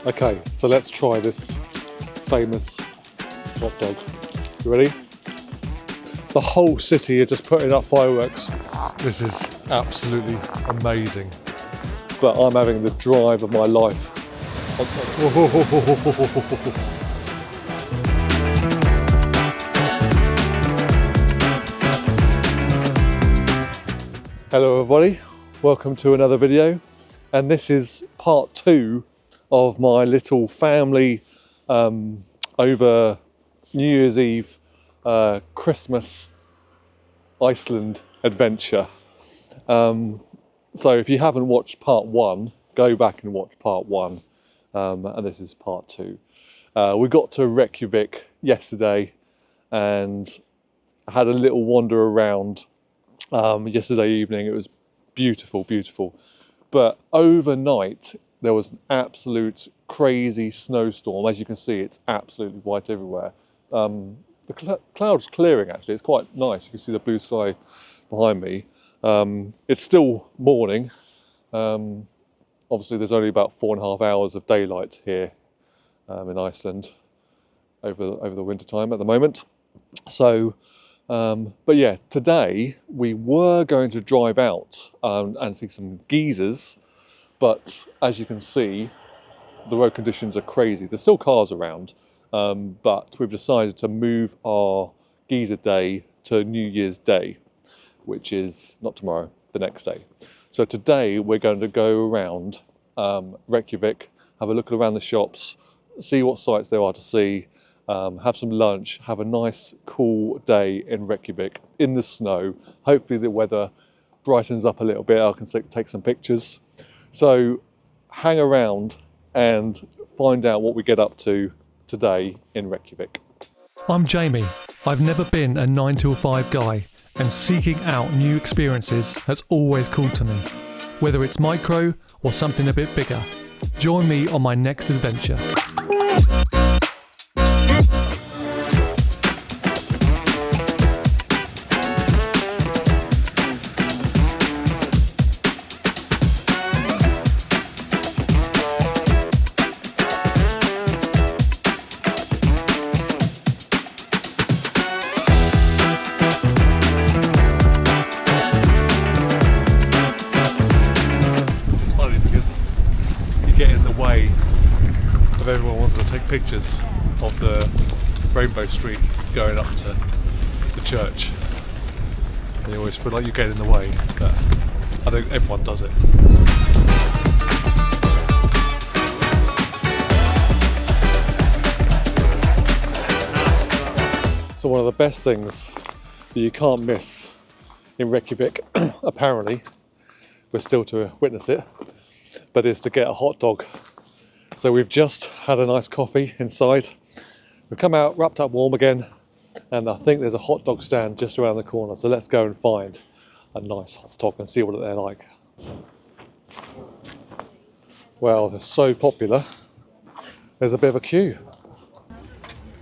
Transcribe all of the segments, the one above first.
Okay, so let's try this famous hot dog. You ready? The whole city are just putting up fireworks. This is absolutely amazing. But I'm having the drive of my life. Hello everybody, welcome to another video. And this is part 2 of my little family over New Year's Eve Christmas Iceland adventure. So if you haven't watched part 1, go back and watch part 1, and this is part 2. We got to Reykjavik yesterday and had a little wander around yesterday evening. It was beautiful, beautiful. But overnight there was an absolute crazy snowstorm. As you can see, it's absolutely white everywhere. The cloud's clearing actually, it's quite nice. You can see the blue sky behind me. It's still morning. Obviously there's only about 4.5 hours of daylight here in Iceland over the winter time at the moment. So, but yeah, today we were going to drive out and see some geysers, but as you can see, the road conditions are crazy. There's still cars around, but we've decided to move our geyser day to New Year's Day, which is not tomorrow, the next day. So today we're going to go around Reykjavik, have a look around the shops, see what sights there are to see, have some lunch, have a nice cool day in Reykjavik in the snow. Hopefully the weather brightens up a little bit, I can take some pictures. So hang around and find out what we get up to today in Reykjavik. I'm Jamie. I've never been a 9 till 5 guy, and seeking out new experiences has always called to me. Whether it's micro or something a bit bigger, join me on my next adventure. Everyone wanted to take pictures of the rainbow street going up to the church, and you always feel like you get in the way, but I think everyone does it. So one of the best things that you can't miss in Reykjavik, apparently, we're still to witness it, but is to get a hot dog. So we've just had a nice coffee inside. We've come out, wrapped up warm again, and I think there's a hot dog stand just around the corner. So let's go and find a nice hot dog and see what they're like. Well, they're so popular, there's a bit of a queue.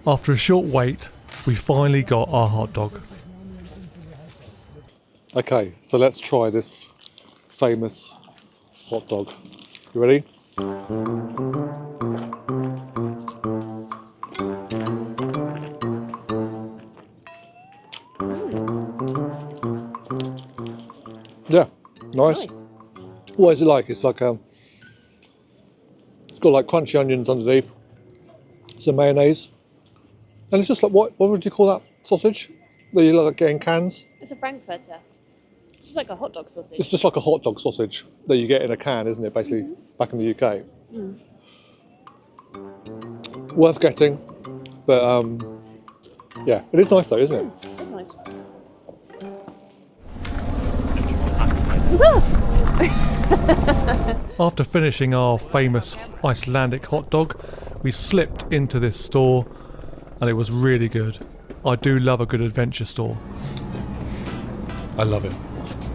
After a short wait, we finally got our hot dog. Okay, so let's try this famous hot dog. You ready? Yeah, nice. What is it like? It's like it's got like crunchy onions underneath, some mayonnaise, and it's just like what would you call that sausage that you like get in cans? It's a Frankfurter. It's just like a hot dog sausage. It's just like a hot dog sausage that you get in a can, isn't it? Basically, back in the UK. Worth getting, but yeah, it is nice though, isn't it? It's nice. After finishing our famous Icelandic hot dog, we slipped into this store, and it was really good. I do love a good adventure store. I love it.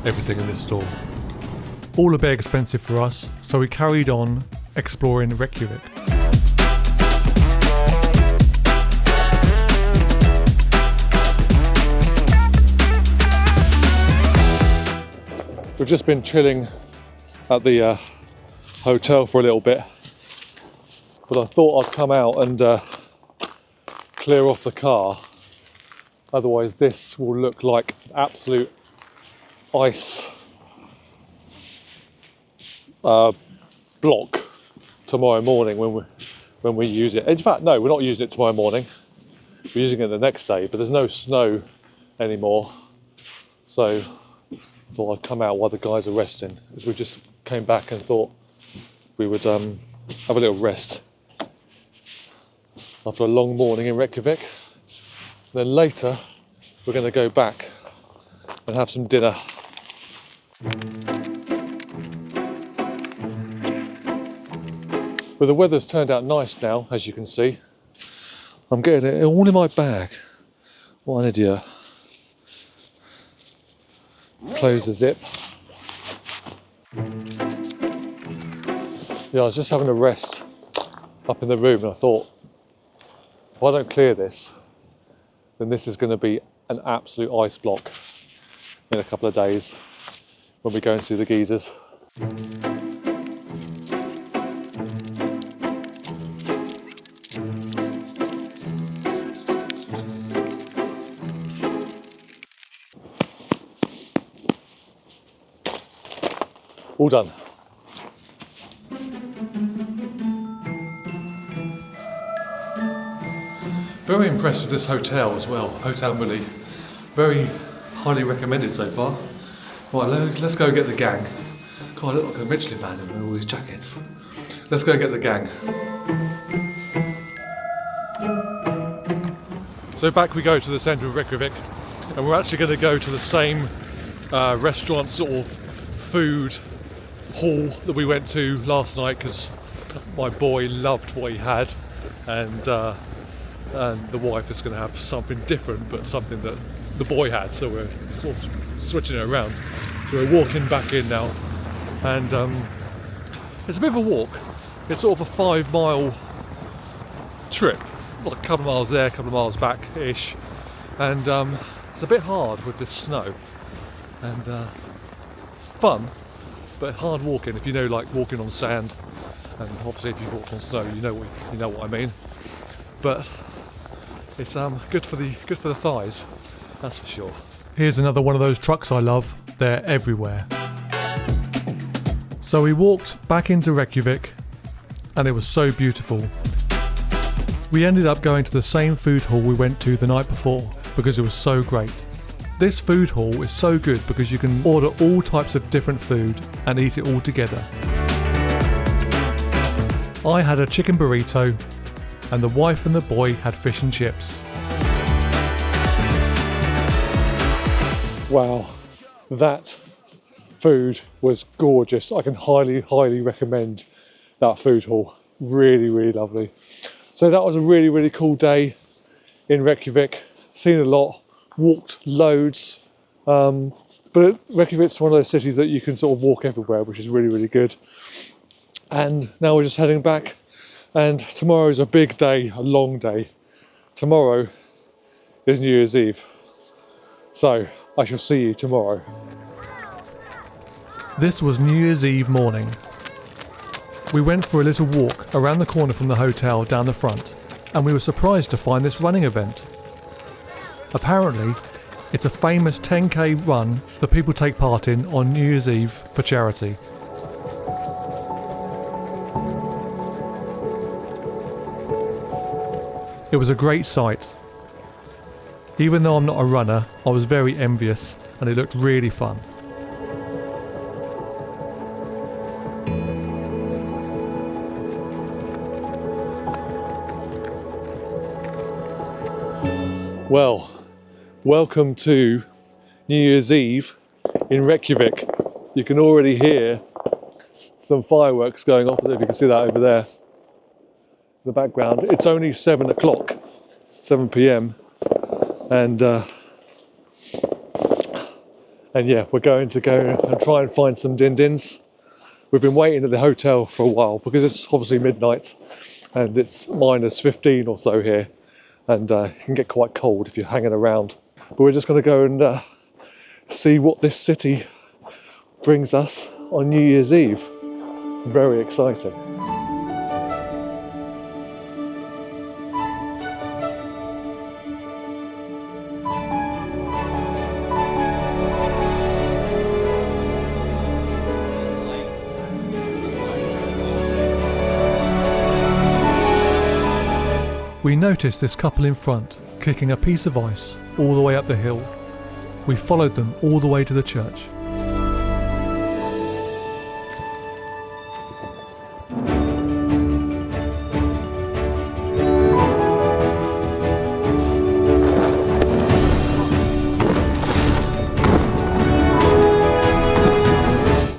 Everything in this store. All a bit expensive for us, so we carried on exploring Reykjavik. We've just been chilling at the hotel for a little bit. but I thought I'd come out and clear off the car. Otherwise this will look like absolute ice block tomorrow morning when we use it. In fact, no, we're not using it tomorrow morning. We're using it the next day, but there's no snow anymore. So I thought I'd come out while the guys are resting, as we just came back and thought we would have a little rest after a long morning in Reykjavik. Then later we're going to go back and have some dinner. Well, the weather's turned out nice now, as you can see. I'm getting it all in my bag. What an idiot. Close the zip. Yeah, I was just having a rest up in the room and I thought, if I don't clear this, then this is going to be an absolute ice block in a couple of days when we go and see the geysers. All done. Very impressed with this hotel as well. Hotel Mully. Very highly recommended so far. Right, let's go get the gang. God, I look like a Michelin man in all these jackets. Let's go get the gang. So back we go to the centre of Reykjavik, and we're actually going to go to the same restaurant sort of food hall that we went to last night, because my boy loved what he had, and the wife is going to have something different, but something that the boy had, so we're sort of switching it around. So we're walking back in now, and it's a bit of a walk. It's sort of a 5-mile trip, like a couple of miles there, a couple of miles back-ish, and it's a bit hard with this snow, and fun, but hard walking if you know, like walking on sand, and obviously if you've walked on snow, you know what I mean. But it's good for the thighs, that's for sure. Here's another one of those trucks I love. They're everywhere. So we walked back into Reykjavik, and it was so beautiful. We ended up going to the same food hall we went to the night before because it was so great. This food hall is so good because you can order all types of different food and eat it all together. I had a chicken burrito, and the wife and the boy had fish and chips. Wow, that food was gorgeous. I can highly recommend that food hall. Really, really lovely. So that was a really, really cool day in Reykjavik. Seen a lot, walked loads. But Reykjavik's one of those cities that you can sort of walk everywhere, which is really, really good. And now we're just heading back. And tomorrow's a big day, a long day. Tomorrow is New Year's Eve. So I shall see you tomorrow. This was New Year's Eve morning. We went for a little walk around the corner from the hotel down the front, and we were surprised to find this running event. Apparently, it's a famous 10k run that people take part in on New Year's Eve for charity. It was a great sight. Even though I'm not a runner, I was very envious, and it looked really fun. Well, welcome to New Year's Eve in Reykjavik. You can already hear some fireworks going off, if you can see that over there in the background. It's only 7 o'clock, 7 p.m. And yeah, we're going to go and try and find some din-dins. We've been waiting at the hotel for a while because it's obviously midnight and it's minus 15 or so here, and it can get quite cold if you're hanging around. But we're just going to go and see what this city brings us on New Year's Eve. Very exciting. We noticed this couple in front kicking a piece of ice all the way up the hill. We followed them all the way to the church.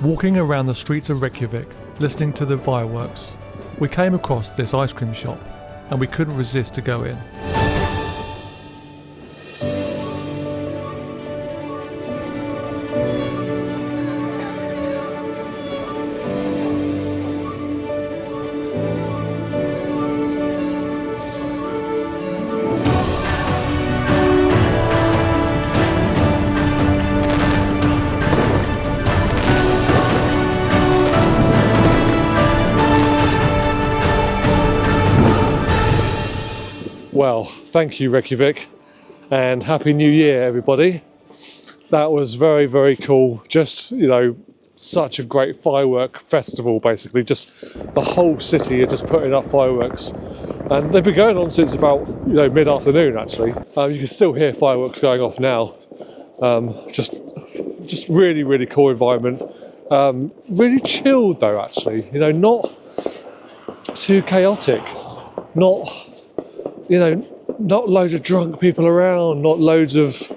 Walking around the streets of Reykjavik, listening to the fireworks, we came across this ice cream shop and we couldn't resist to go in. Well, thank you, Reykjavik, and Happy New Year, everybody. That was very, very cool. Just, such a great firework festival, basically. Just the whole city are just putting up fireworks. And they've been going on since about, mid-afternoon, actually. You can still hear fireworks going off now. Just really, really cool environment. Really chilled, though, actually. Not too chaotic. Not loads of drunk people around, not loads of,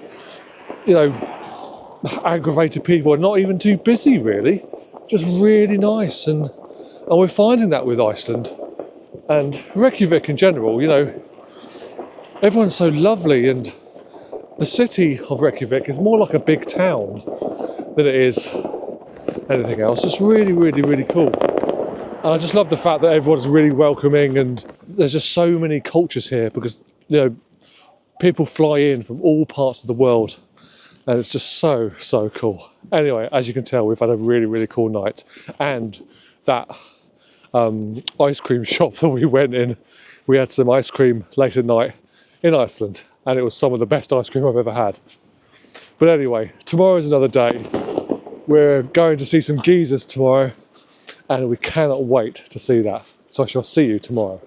aggravated people, and not even too busy, really. Just really nice, and we're finding that with Iceland and Reykjavik in general. Everyone's so lovely, and the city of Reykjavik is more like a big town than it is anything else. It's really, really, really cool. And I just love the fact that everyone's really welcoming, and there's just so many cultures here because, people fly in from all parts of the world, and it's just so, so cool. Anyway, as you can tell, we've had a really, really cool night, and that ice cream shop that we went in, we had some ice cream late at night in Iceland, and it was some of the best ice cream I've ever had. But anyway, tomorrow's another day. We're going to see some geysers tomorrow, and we cannot wait to see that. So I shall see you tomorrow.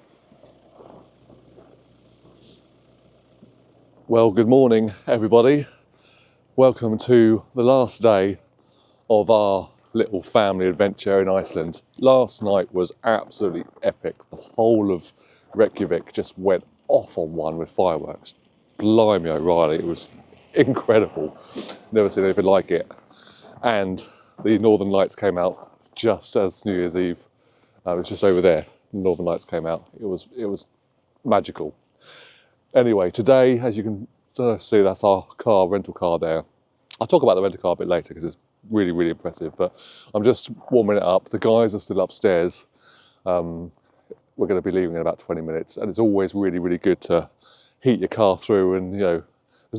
Well, good morning, everybody. Welcome to the last day of our little family adventure in Iceland. Last night was absolutely epic. The whole of Reykjavik just went off on one with fireworks. Blimey O'Reilly, it was incredible. Never seen anything like it. And the Northern Lights came out just as New Year's Eve. It was just over there. The Northern Lights came out. It was magical. Anyway, today, as you can see, that's our rental car there. I'll talk about the rental car a bit later because it's really, really impressive, but I'm just warming it up. The guys are still upstairs. We're going to be leaving in about 20 minutes, and it's always really, really good to heat your car through, and there's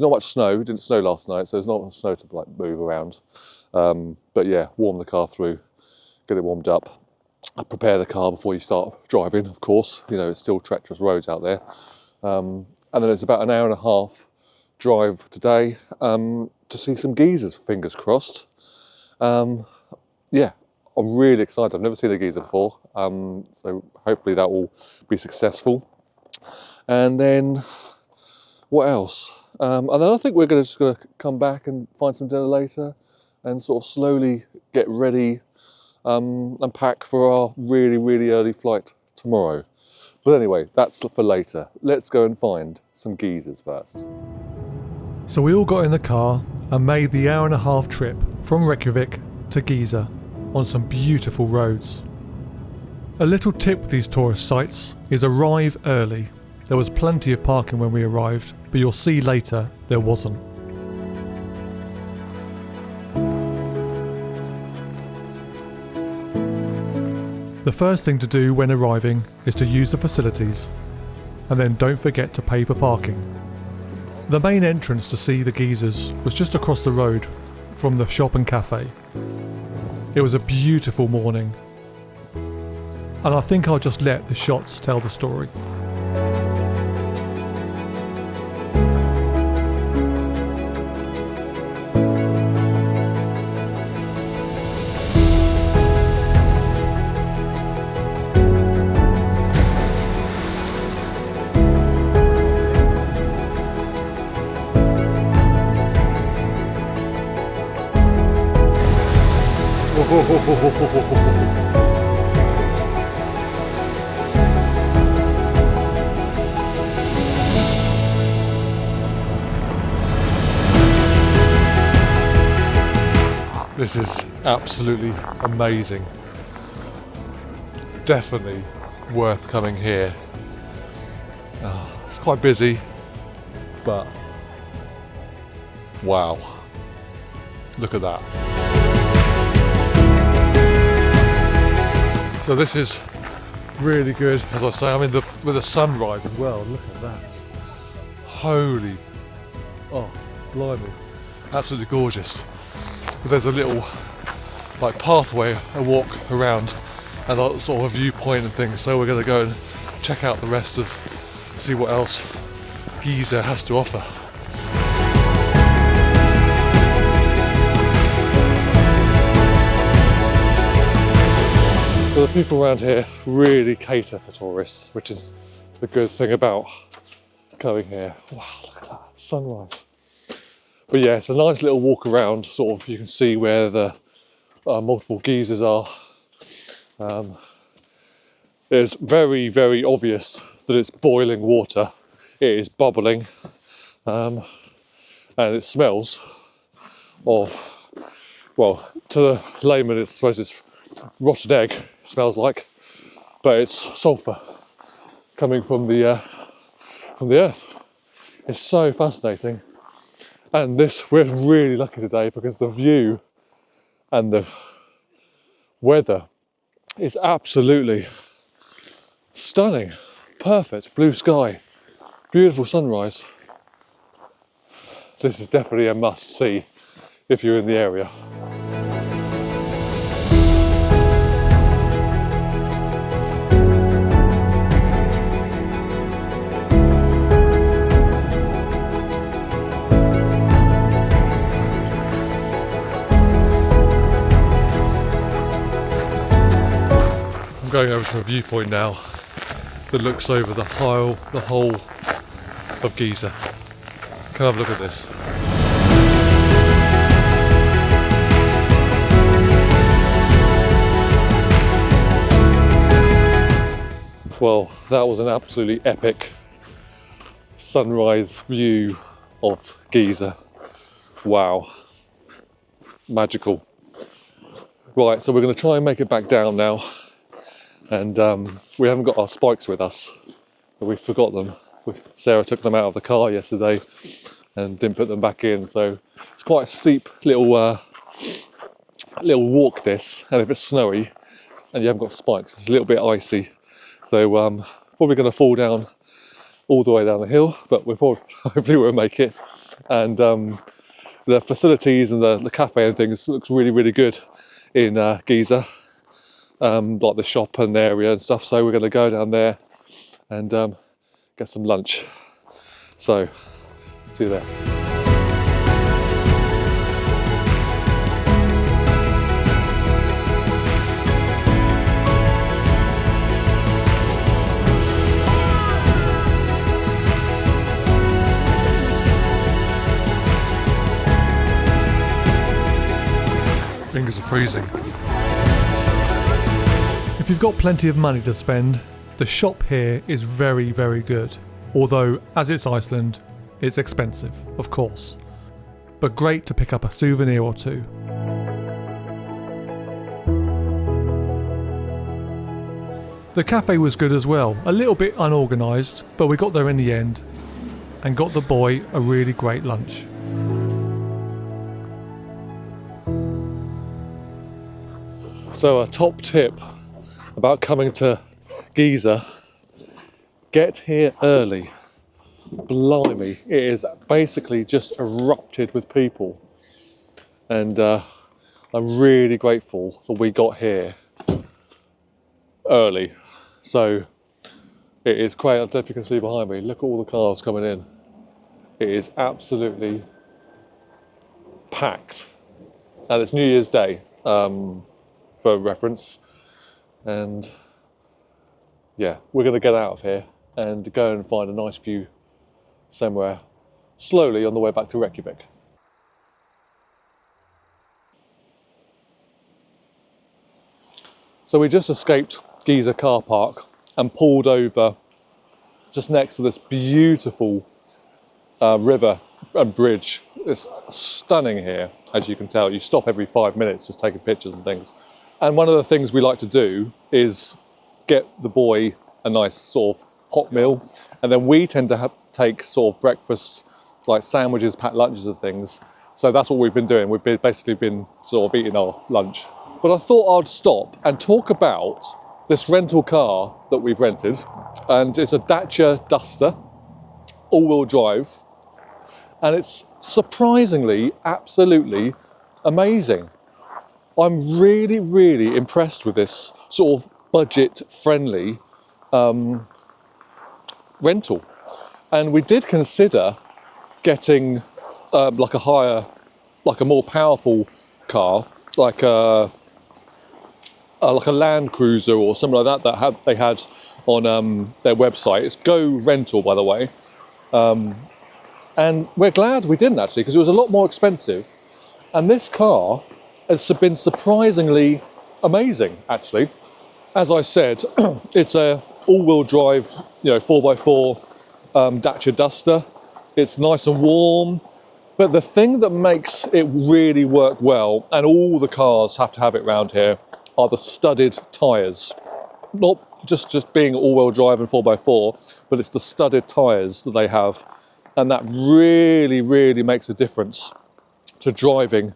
not much snow. It didn't snow last night, so there's not much snow to move around. But yeah, warm the car through, get it warmed up. Prepare the car before you start driving, of course. It's still treacherous roads out there. And then it's about an hour and a half drive today to see some geysers, fingers crossed. Yeah, I'm really excited. I've never seen a geyser before, so hopefully that will be successful. And then, what else? And then I think we're just going to come back and find some dinner later and sort of slowly get ready and pack for our really, really early flight tomorrow. But anyway, that's for later. Let's go and find some geysers first. So we all got in the car and made the hour-and-a-half trip from Reykjavik to Geysir on some beautiful roads. A little tip with these tourist sites is arrive early. There was plenty of parking when we arrived, but you'll see later there wasn't. The first thing to do when arriving is to use the facilities, and then don't forget to pay for parking. The main entrance to see the geysers was just across the road from the shop and cafe. It was a beautiful morning, and I think I'll just let the shots tell the story. This is absolutely amazing. Definitely worth coming here. It's quite busy, but wow, look at that. So this is really good. As I say, I'm in with the sunrise as well. Look at that. Holy, oh, blimey, absolutely gorgeous. But there's a little like pathway, a walk around, and a sort of a viewpoint and things. So we're going to go and check out the rest of, see what else Geysir has to offer. So the people around here really cater for tourists, which is the good thing about coming here. Wow, look at that sunrise. But yeah, it's a nice little walk around, sort of, you can see where the multiple geysers are. It's very, very obvious that it's boiling water. It is bubbling, and it smells of, well, to the layman, I suppose it's rotted egg, it smells like, but it's sulphur coming from the earth. It's so fascinating. And we're really lucky today because the view and the weather is absolutely stunning. Perfect blue sky, beautiful sunrise. This is definitely a must see if you're in the area. I'm going over to a viewpoint now that looks over the whole of Geysir. Come have a look at this. Well, that was an absolutely epic sunrise view of Geysir. Wow, magical. Right, so we're going to try and make it back down now. And we haven't got our spikes with us, but we forgot them. Sarah took them out of the car yesterday and didn't put them back in, so it's quite a steep little walk this, and if it's snowy and you haven't got spikes, it's a little bit icy, so probably going to fall down all the way down the hill, but hopefully we'll make it. And the facilities and the cafe and things looks really, really good in Geysir. Like the shop and area and stuff, so we're going to go down there and get some lunch. So, see you there. Fingers are freezing. If you've got plenty of money to spend, the shop here is very, very good. Although, as it's Iceland, it's expensive, of course. But great to pick up a souvenir or two. The cafe was good as well, a little bit unorganised, but we got there in the end and got the boy a really great lunch. So a top tip about coming to Geysir: get here early. Blimey, it is basically just erupted with people, and I'm really grateful that we got here early. So it is great. I don't know if you can see behind me, look at all the cars coming in. It is absolutely packed, and it's New Year's Day for reference. And yeah, we're going to get out of here and go and find a nice view somewhere slowly on the way back to Reykjavik. So we just escaped Geysir car park and pulled over just next to this beautiful river and bridge. It's stunning here, as you can tell. You stop every 5 minutes just taking pictures and things. And one of the things we like to do is get the boy a nice sort of hot meal, and then we tend to take sort of breakfast, like sandwiches, packed lunches and things. So that's what we've been doing. We've basically been sort of eating our lunch. But I thought I'd stop and talk about this rental car that we've rented, and it's a Dacia Duster, all-wheel drive, and it's surprisingly, absolutely amazing. I'm really, really impressed with this sort of budget-friendly rental. And we did consider getting like a more powerful car, like a Land Cruiser or something like that they had on their website. It's Go Rental, by the way. And we're glad we didn't, actually, because it was a lot more expensive. And this car has been surprisingly amazing, actually. As I said, it's a all-wheel drive, 4x4 Dacia Duster. It's nice and warm. But the thing that makes it really work well, and all the cars have to have it around here, are the studded tyres. Not just being all-wheel drive and 4x4, but it's the studded tyres that they have. And that really, really makes a difference to driving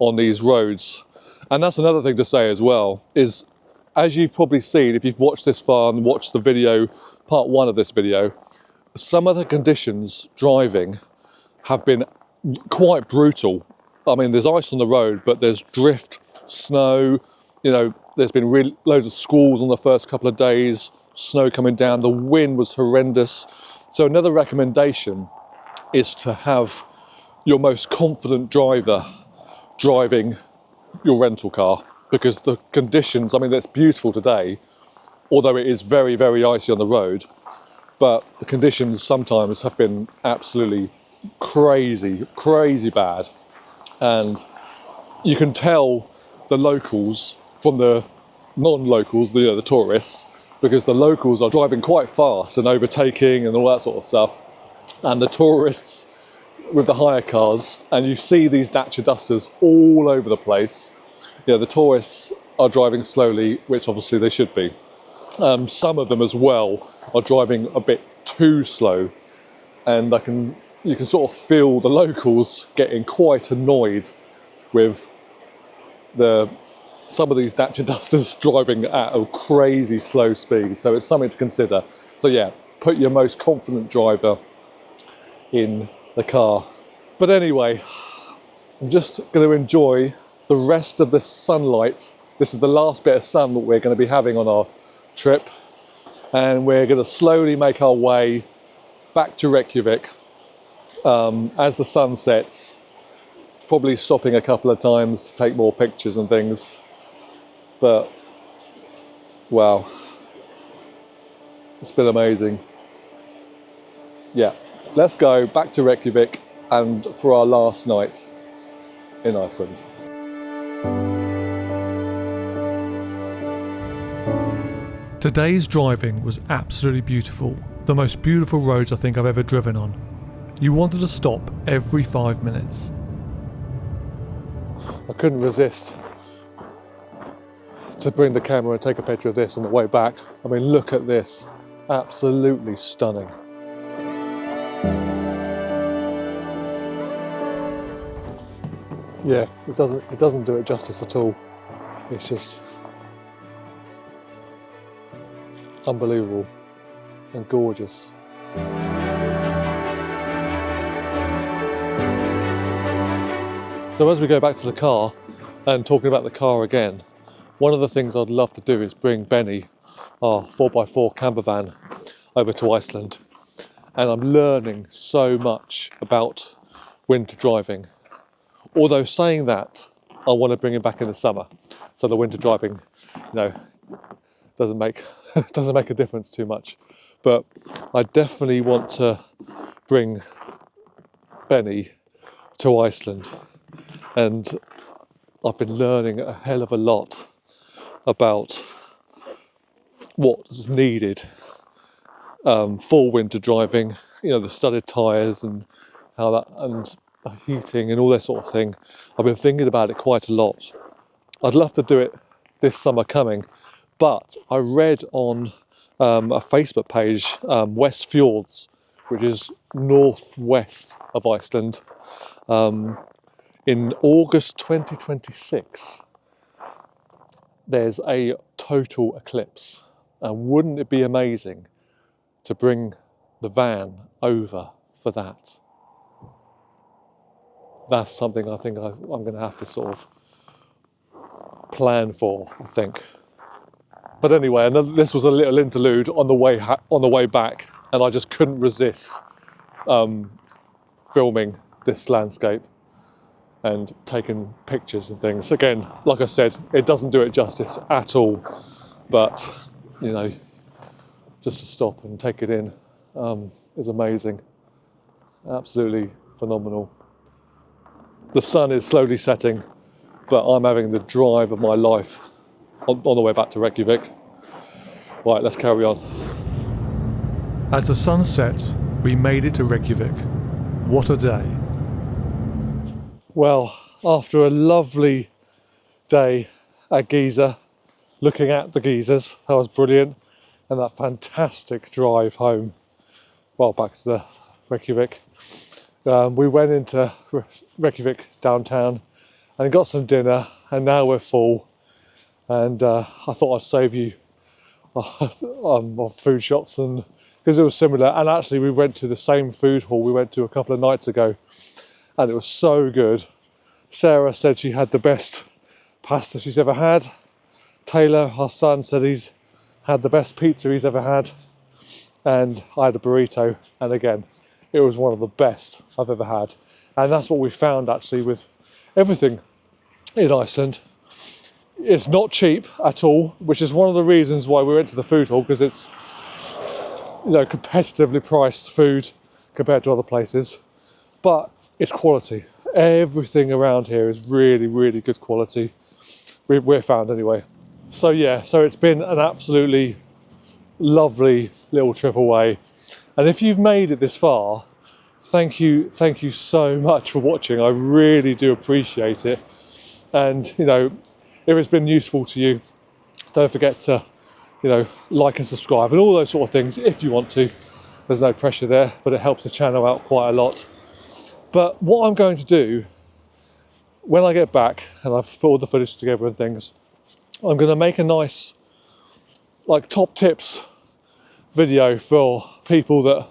on these roads. And that's another thing to say as well, is as you've probably seen, if you've watched this far and watched the video, part 1 of this video, some of the conditions driving have been quite brutal. I mean, there's ice on the road, but there's drift, snow, there's been loads of squalls on the first couple of days, snow coming down, the wind was horrendous. So another recommendation is to have your most confident driver driving your rental car, because the conditions, I mean, it's beautiful today, although it is very, very icy on the road, but the conditions sometimes have been absolutely crazy, crazy bad. And you can tell the locals from the non-locals, the tourists, because the locals are driving quite fast and overtaking and all that sort of stuff. And the tourists with the hire cars, and you see these Dacia Dusters all over the place. The tourists are driving slowly, which obviously they should be. Some of them as well are driving a bit too slow, and you can sort of feel the locals getting quite annoyed with some of these Dacia Dusters driving at a crazy slow speed. So it's something to consider. So yeah, put your most confident driver in the car. But anyway, I'm just going to enjoy the rest of the sunlight. This is the last bit of sun that we're going to be having on our trip, and we're going to slowly make our way back to Reykjavik as the sun sets, probably stopping a couple of times to take more pictures and things. But wow, it's been amazing. Yeah, let's go back to Reykjavik and for our last night in Iceland. Today's driving was absolutely beautiful. The most beautiful roads I think I've ever driven on. You wanted to stop every 5 minutes. I couldn't resist to bring the camera and take a picture of this on the way back. I mean, look at this. Absolutely stunning. Yeah, it doesn't do it justice at all. It's just unbelievable and gorgeous. So as we go back to the car and talking about the car again, one of the things I'd love to do is bring Benny, our 4x4 camper van, over to Iceland. And I'm learning so much about winter driving. Although saying that, I want to bring him back in the summer. So the winter driving, doesn't make a difference too much. But I definitely want to bring Benny to Iceland. And I've been learning a hell of a lot about what's needed for winter driving. You know, the studded tyres and how that, and heating and all that sort of thing. I've been thinking about it quite a lot. I'd love to do it this summer coming, but I read on a Facebook page, West Fjords, which is northwest of Iceland, in August 2026, there's a total eclipse. And wouldn't it be amazing to bring the van over for that? That's something I think I'm going to have to sort of plan for, I think. But anyway, this was a little interlude on the way back, and I just couldn't resist filming this landscape and taking pictures and things. Again, like I said, it doesn't do it justice at all, but you know, just to stop and take it in is amazing. Absolutely phenomenal. The sun is slowly setting, but I'm having the drive of my life on the way back to Reykjavik. Right, let's carry on. As the sun sets, we made it to Reykjavik. What a day. Well, after a lovely day at Geysir, looking at the geysers, that was brilliant, and that fantastic drive home, well, back to the Reykjavik. We went into Reykjavik downtown and got some dinner, and now we're full. And I thought I'd save you of food shops, and because it was similar. And actually, we went to the same food hall we went to a couple of nights ago, and it was so good. Sarah said she had the best pasta she's ever had. Taylor, our son, said he's had the best pizza he's ever had. And I had a burrito, and again, it was one of the best I've ever had. And that's what we found actually with everything in Iceland. It's not cheap at all, which is one of the reasons why we went to the food hall, because it's, you know, competitively priced food compared to other places, but it's quality. Everything around here is really, really good quality. We're found anyway. So yeah, so it's been an absolutely lovely little trip away. And if you've made it this far, thank you so much for watching. I really do appreciate it. And you know, if it's been useful to you, don't forget to, you know, like and subscribe and all those sort of things if you want to. There's no pressure there, but it helps the channel out quite a lot. But what I'm going to do when I get back and I've put all the footage together and things, I'm going to make a nice like top tips video for people that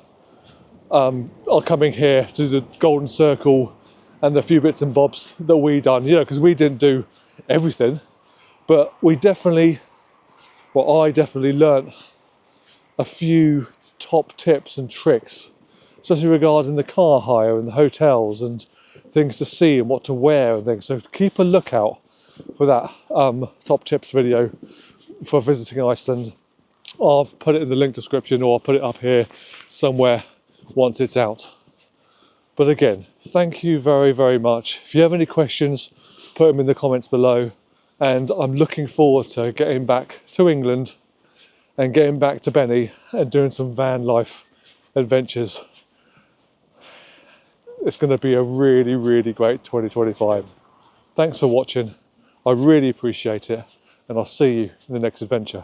are coming here to the Golden Circle and the few bits and bobs that we done, you know, because we didn't do everything, but I definitely learnt a few top tips and tricks, especially regarding the car hire and the hotels and things to see and what to wear and things. So keep a lookout for that top tips video for visiting Iceland. I'll put it in the link description, or I'll put it up here somewhere once it's out. But again, thank you very, very much. If you have any questions, put them in the comments below. And I'm looking forward to getting back to England and getting back to Benny and doing some van life adventures. It's going to be a really, really great 2025. Thanks for watching. I really appreciate it. And I'll see you in the next adventure.